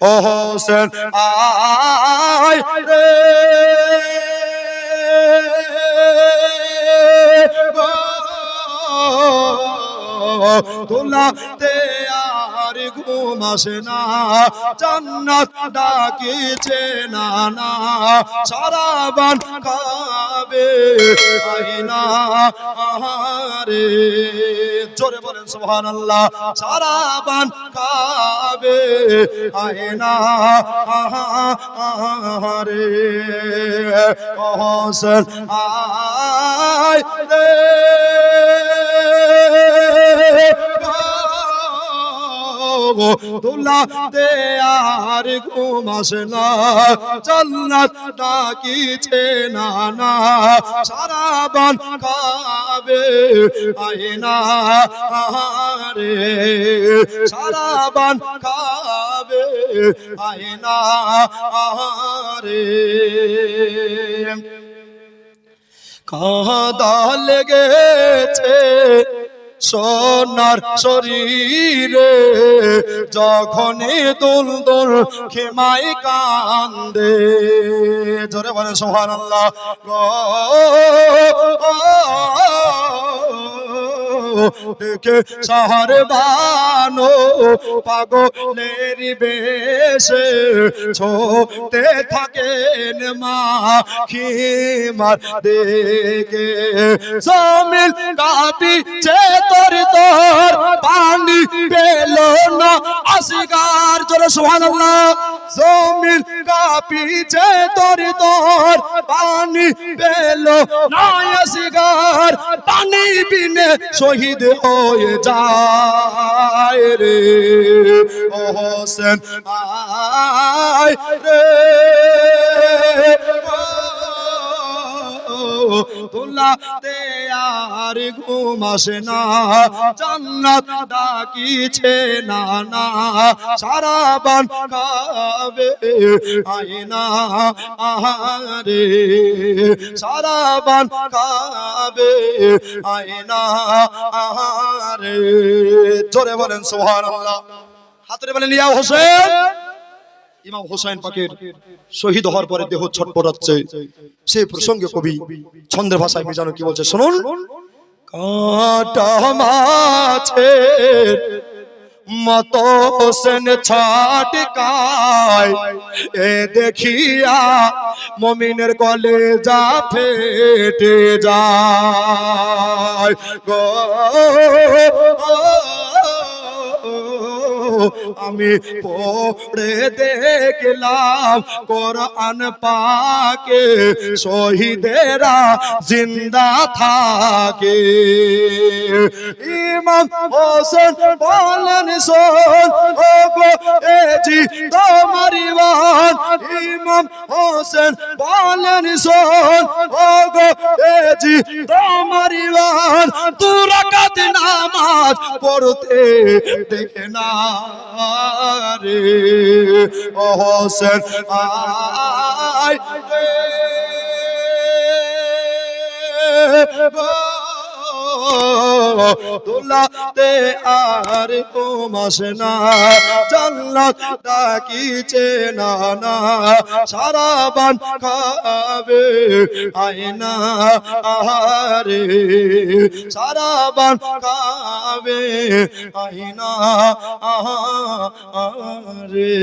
ও হোসেন আয় রে তোলাতে আর ঘুম আসে না, জান্নাত ডাকিছে না না, সারাবান কাবে আয়না আহারে, জোরে বলেন সুবহানাল্লাহ। সারাবান কাবে আয়না আহারে, হোসেন আয় রে তোলাতে আর ঘুম আসে না, জান্নাত ডাকিছে না না, সারাবান কাবে আয়না আহারে, সারাবান কাবে আয়না আহারে। কাঁদা লেগেছে সোনার শরীরে, যখনই দুল দুল খেমাই কান্দে, জোরে বলেন সুবহানাল্লাহ। দেখে শহর বানো পাগলের বেশে ছোটে থাকেন মা খিমার দেখে, জমিন কাঁপিছে তোর তোর পানি পেল না আসগার, জোরে সুবহানাল্লাহ। জমিন কাঁপিছে তোর তোর পানি পেল না আসগার, পানি বিনে শহীদ হয়ে যায় রে, ও হোসেন আয় রে তোলাতে আর ঘুম আসে না, জান্নাত ডাকিছে না না, সারাবান কাবে আয়না আহারে, সারাবান কাবে আয়না আহারে, জোরে বলেন সুবহানাল্লাহ। হাতে বলেন ইয়া হোসেন। ইমাম হোসেন পাকের শহীদ হওয়ার পরে দেহ ছটপটাচ্ছে, সেই প্রসঙ্গে কবি ছন্দের ভাষায় মিজানো কি বলছে শুনুন। কাঁটা মাছের মতো হোসেন ছটকায়, এ দেখিয়া মুমিনের কলেজা ফেটে যায় গো, আমি পড়ে দেখলাম কোরআন পাকে শহীদেরা জিন্দা থাকে, ইমাম হোসেন বলেন শোন ও গো এ জি তোমার ইমান, ইমাম হোসেন বলেন শোন ও গো এ জি তোমার ইমান, দু রাকাত নামাজ পড়তে দেখে না রে, ও হোসেন আয় রে তোলাতে আর ঘুম আসে না, জান্নাত ডাকিছে না না, সারাবান কাবে আয়না আহারে, সারাবান কাবে আয়না আহারে।